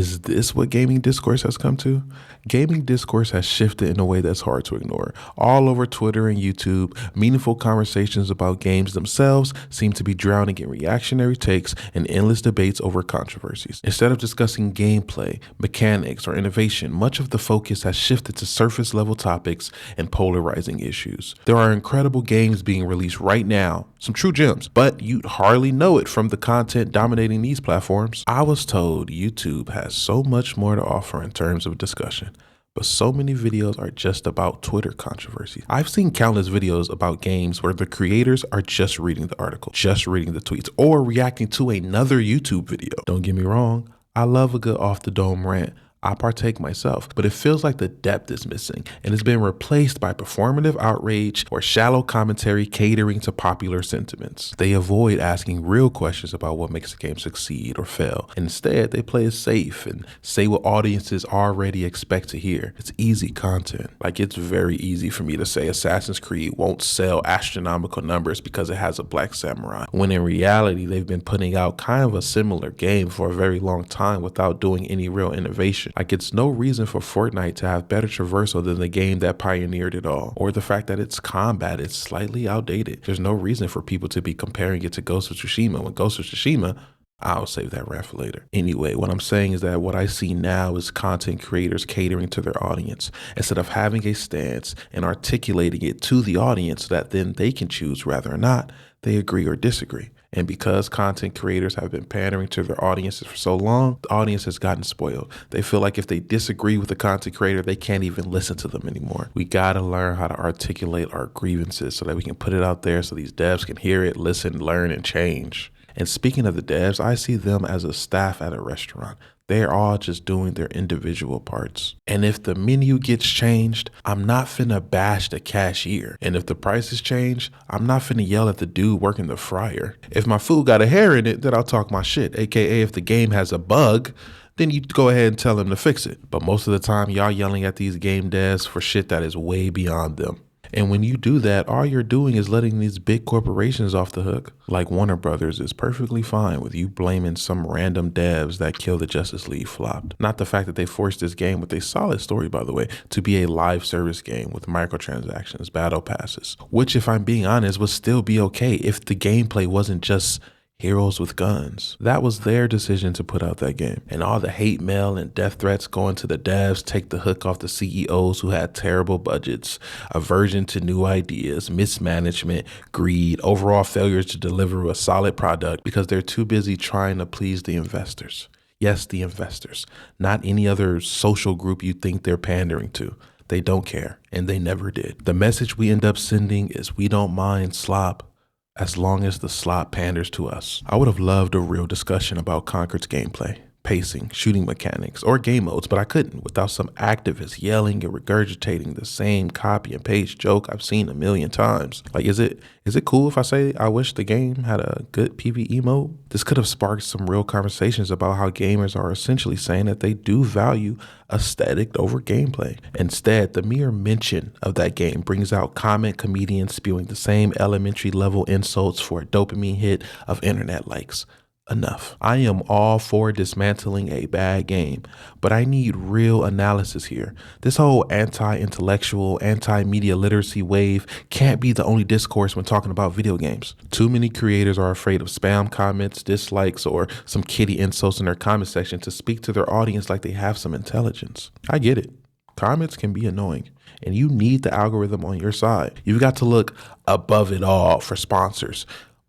Is this what gaming discourse has come to? Gaming discourse has shifted in a way that's hard to ignore. All over Twitter and YouTube, meaningful conversations about games themselves seem to be drowning in reactionary takes and endless debates over controversies. Instead of discussing gameplay, mechanics, or innovation, much of the focus has shifted to surface level topics and polarizing issues. There are incredible games being released right now, some true gems, but you'd hardly know it from the content dominating these platforms. I was told YouTube has so much more to offer in terms of discussion, but so many videos are just about Twitter controversies. I've seen countless videos about games where the creators are just reading the article, just reading the tweets, or reacting to another YouTube video. Don't get me wrong, I love a good off the dome rant. I partake myself, but it feels like the depth is missing and has been replaced by performative outrage or shallow commentary catering to popular sentiments. They avoid asking real questions about what makes a game succeed or fail. Instead, they play it safe and say what audiences already expect to hear. It's easy content. Like, it's very easy for me to say Assassin's Creed won't sell astronomical numbers because it has a black samurai, when in reality, they've been putting out kind of a similar game for a very long time without doing any real innovation. Like, it's no reason for Fortnite to have better traversal than the game that pioneered it all, or the fact that its combat is slightly outdated. There's no reason for people to be comparing it to Ghost of Tsushima when Ghost of Tsushima, I'll save that rant for later. Anyway, what I'm saying is that what I see now is content creators catering to their audience instead of having a stance and articulating it to the audience so that then they can choose whether or not they agree or disagree. And because content creators have been pandering to their audiences for so long, the audience has gotten spoiled. They feel like if they disagree with the content creator, they can't even listen to them anymore. We gotta learn how to articulate our grievances so that we can put it out there so these devs can hear it, listen, learn, and change. And speaking of the devs, I see them as a staff at a restaurant. They're all just doing their individual parts. And if the menu gets changed, I'm not finna bash the cashier. And if the prices change, I'm not finna yell at the dude working the fryer. If my food got a hair in it, then I'll talk my shit. AKA if the game has a bug, then you go ahead and tell them to fix it. But most of the time, y'all yelling at these game devs for shit that is way beyond them. And when you do that, all you're doing is letting these big corporations off the hook. Like Warner Brothers is perfectly fine with you blaming some random devs that Kill the Justice League flopped. Not the fact that they forced this game, with a solid story by the way, to be a live service game with microtransactions, battle passes, which if I'm being honest would still be okay if the gameplay wasn't just heroes with guns. That was their decision to put out that game. And all the hate mail and death threats going to the devs take the hook off the CEOs who had terrible budgets, aversion to new ideas, mismanagement, greed, overall failures to deliver a solid product because they're too busy trying to please the investors. Yes, the investors, not any other social group you think they're pandering to. They don't care, and they never did. The message we end up sending is we don't mind slop as long as the slop panders to us. I would have loved a real discussion about Concord's gameplay, pacing, shooting mechanics, or game modes, but I couldn't without some activists yelling and regurgitating the same copy and paste joke I've seen a million times. Like, is it cool if I say I wish the game had a good PvE mode? This could have sparked some real conversations about how gamers are essentially saying that they do value aesthetic over gameplay. Instead, the mere mention of that game brings out comment comedians spewing the same elementary level insults for a dopamine hit of internet likes. Enough. I am all for dismantling a bad game, but I need real analysis here. This whole anti-intellectual, anti-media literacy wave can't be the only discourse when talking about video games. Too many creators are afraid of spam comments, dislikes, or some kiddie insults in their comment section to speak to their audience like they have some intelligence. I get it. Comments can be annoying, and you need the algorithm on your side. You've got to look above it all for sponsors.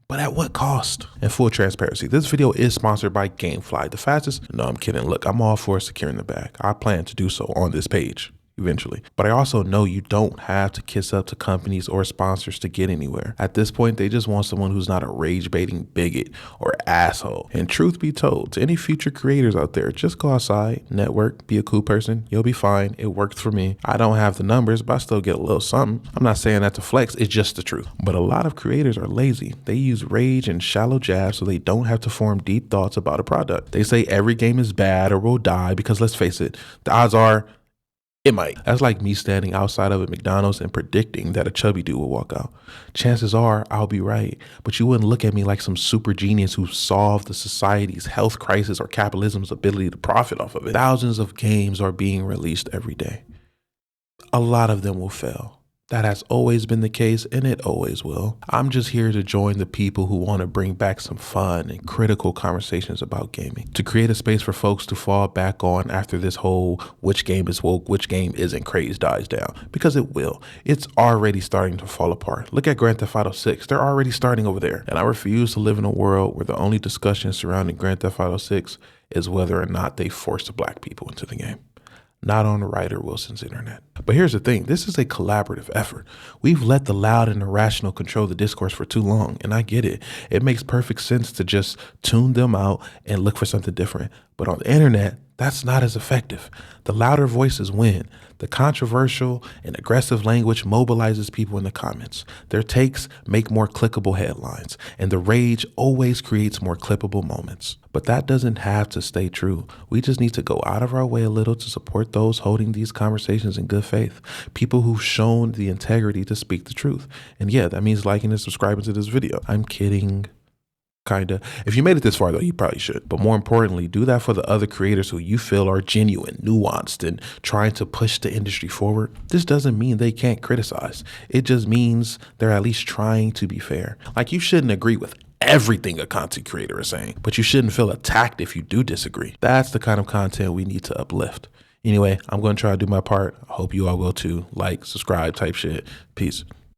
But at what cost? In full transparency, this video is sponsored by Gamefly, the fastest. No, I'm kidding. Look, I'm all for securing the bag. I plan to do so on this page eventually. But I also know you don't have to kiss up to companies or sponsors to get anywhere. At this point, they just want someone who's not a rage-baiting bigot or asshole. And truth be told, to any future creators out there, just go outside, network, be a cool person. You'll be fine. It worked for me. I don't have the numbers, but I still get a little something. I'm not saying that to flex. It's just the truth. But a lot of creators are lazy. They use rage and shallow jabs so they don't have to form deep thoughts about a product. They say every game is bad or will die because, let's face it, the odds are It might. That's like me standing outside of a McDonald's and predicting that a chubby dude will walk out. Chances are I'll be right, but you wouldn't look at me like some super genius who solved the society's health crisis or capitalism's ability to profit off of it. Thousands of games are being released every day. A lot of them will fail. That has always been the case, and it always will. I'm just here to join the people who want to bring back some fun and critical conversations about gaming, to create a space for folks to fall back on after this whole which game is woke, which game isn't craze dies down, because it will. It's already starting to fall apart. Look at Grand Theft Auto 6. They're already starting over there. And I refuse to live in a world where the only discussion surrounding Grand Theft Auto 6 is whether or not they forced black people into the game. Not on Ryder Wilson's internet. But here's the thing, this is a collaborative effort. We've let the loud and irrational control the discourse for too long, and I get it. It makes perfect sense to just tune them out and look for something different. But on the internet, that's not as effective. The louder voices win. The controversial and aggressive language mobilizes people in the comments. Their takes make more clickable headlines, and the rage always creates more clippable moments. But that doesn't have to stay true. We just need to go out of our way a little to support those holding these conversations in good faith. People who've shown the integrity to speak the truth. And yeah, that means liking and subscribing to this video. I'm kidding. Kinda. If you made it this far though, you probably should. But more importantly, do that for the other creators who you feel are genuine, nuanced, and trying to push the industry forward. This doesn't mean they can't criticize. It just means they're at least trying to be fair. Like, you shouldn't agree with everything a content creator is saying, but you shouldn't feel attacked if you do disagree. That's the kind of content we need to uplift. Anyway, I'm going to try to do my part. I hope you all will too. Like, subscribe, type shit. Peace.